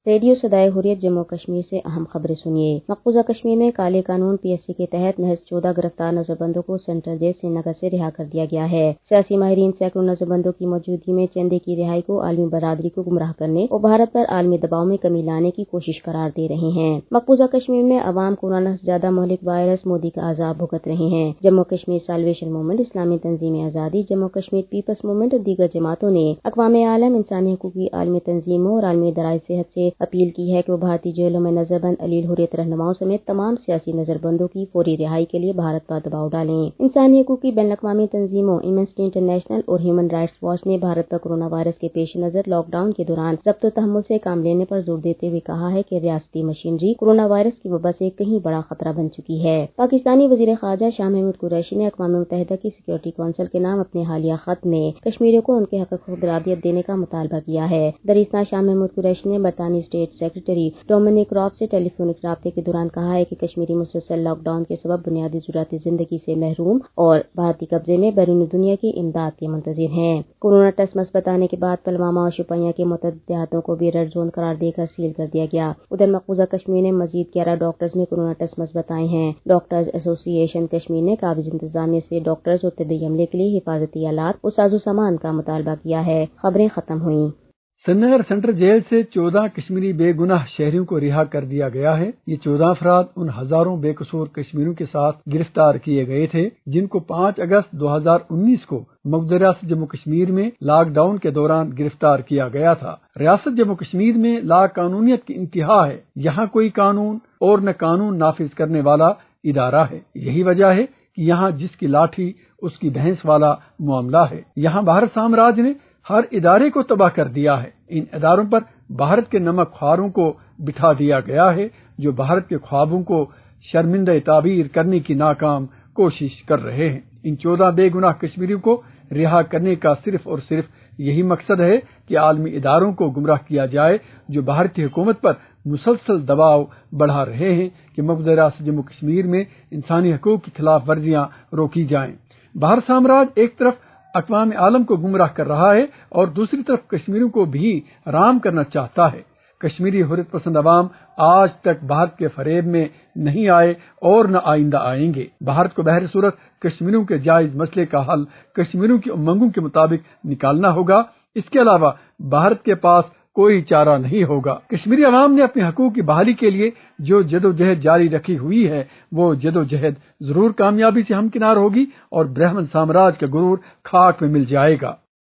Radio صدائے حریت جموں کشمیر سے اہم خبریں سنیے۔ مقبوضہ کشمیر میں کالے قانون PSC کے تحت محض 14 گرفتار نظربندوں کو سینٹرل جیل سری نگر سے رہا کر دیا گیا ہے۔ سیاسی ماہرین سینکڑوں نظربندوں کی موجودگی میں چندے کی رہائی کو عالمی برادری کو گمراہ کرنے اور بھارت پر عالمی دباؤ میں کمی لانے کی کوشش قرار دے رہے ہیں۔ مقبوضہ کشمیر میں عوام کورونا سے زیادہ مہلک وائرس مودی کا عذاب بھگت رہے ہیں۔ جموں کشمیر سالویشن موومنٹ، اسلامی تنظیم آزادی، جموں کشمیر پیپلز موومنٹ اور دیگر جماعتوں نے اقوام عالم، انسانی حقوق کی عالمی تنظیموں اور عالمی ادارۂ صحت سے اپیل کی ہے کہ وہ بھارتی جیلوں میں نظربند علیل حریت رہنماؤں سمیت تمام سیاسی نظربندوں کی فوری رہائی کے لیے بھارت پر دباؤ ڈالیں۔ انسانی حقوق کی بین الاقوامی تنظیموں ایمنسٹی انٹرنیشنل اور ہیومن رائٹس واچ نے بھارت پر کورونا وائرس کے پیش نظر لاک ڈاؤن کے دوران ضبط و تحمل سے کام لینے پر زور دیتے ہوئے کہا ہے کہ ریاستی مشینری کورونا وائرس کی وبا سے کہیں بڑا خطرہ بن چکی ہے۔ پاکستانی وزیر خارجہ شاہ محمود قریشی نے اقوام متحدہ کی سیکورٹی کونسل کے نام اپنے حالیہ خط میں کشمیریوں کو ان کے حق خود ارادیت دینے کا مطالبہ کیا ہے۔ در اثنا شاہ محمود قریشی نے برطانوی اسٹیٹ سیکرٹری ڈومینک راب سے ٹیلی فونک رابطے کے دوران کہا ہے کہ کشمیری مسلسل لاک ڈاؤن کے سبب بنیادی ضروریات زندگی سے محروم اور بھارتی قبضے میں بیرون دنیا کی امداد کے منتظر ہیں۔ کورونا ٹیسٹ مثبت آنے کے بعد پلوامہ اور شوپیاں کے متعدد دیہاتوں کو بھی ریڈ زون قرار دے کر سیل کر دیا گیا۔ ادھر مقبوضہ کشمیر میں مزید 11 ڈاکٹرز میں کورونا ٹیسٹ مثبت آئے ہیں۔ ڈاکٹرز ایسوسی ایشن کشمیر نے قابض انتظامیہ سے ڈاکٹرز اور طبی عملے کے لیے حفاظتی آلات اور ساز و سامان کا مطالبہ کیا ہے۔ خبریں ختم ہوئیں۔ سری نگر سینٹرل جیل سے 14 کشمیری بے گناہ شہریوں کو رہا کر دیا گیا ہے۔ یہ 14 افراد ان ہزاروں بے قصور کشمیریوں کے ساتھ گرفتار کیے گئے تھے جن کو 5 اگست 2019 کو مقبوضہ ریاست جموں کشمیر میں لاک ڈاؤن کے دوران گرفتار کیا گیا تھا۔ ریاست جموں کشمیر میں لا قانونیت کی انتہا ہے۔ یہاں کوئی قانون اور نہ قانون نافذ کرنے والا ادارہ ہے۔ یہی وجہ ہے کہ یہاں جس کی لاٹھی اس کی بھینس والا معاملہ ہے۔ یہاں بھارت سامراج نے ہر ادارے کو تباہ کر دیا ہے۔ ان اداروں پر بھارت کے نمک خواروں کو بٹھا دیا گیا ہے جو بھارت کے خوابوں کو شرمندہ تعبیر کرنے کی ناکام کوشش کر رہے ہیں۔ ان 14 بے گناہ کشمیریوں کو رہا کرنے کا صرف اور صرف یہی مقصد ہے کہ عالمی اداروں کو گمراہ کیا جائے جو بھارتی حکومت پر مسلسل دباؤ بڑھا رہے ہیں کہ مقبوضہ ریاست جموں کشمیر میں انسانی حقوق کی خلاف ورزیاں روکی جائیں۔ بھارت سامراج ایک طرف اقوام عالم کو گمراہ کر رہا ہے اور دوسری طرف کشمیریوں کو بھی حرام کرنا چاہتا ہے۔ کشمیری حریت پسند عوام آج تک بھارت کے فریب میں نہیں آئے اور نہ آئندہ آئیں گے۔ بھارت کو بہر صورت کشمیریوں کے جائز مسئلے کا حل کشمیریوں کی امنگوں کے مطابق نکالنا ہوگا۔ اس کے علاوہ بھارت کے پاس کوئی چارہ نہیں ہوگا۔ کشمیری عوام نے اپنے حقوق کی بحالی کے لیے جو جدوجہد جاری رکھی ہوئی ہے وہ جدوجہد ضرور کامیابی سے ہمکنار ہوگی اور برہمن سامراج کا غرور خاک میں مل جائے گا۔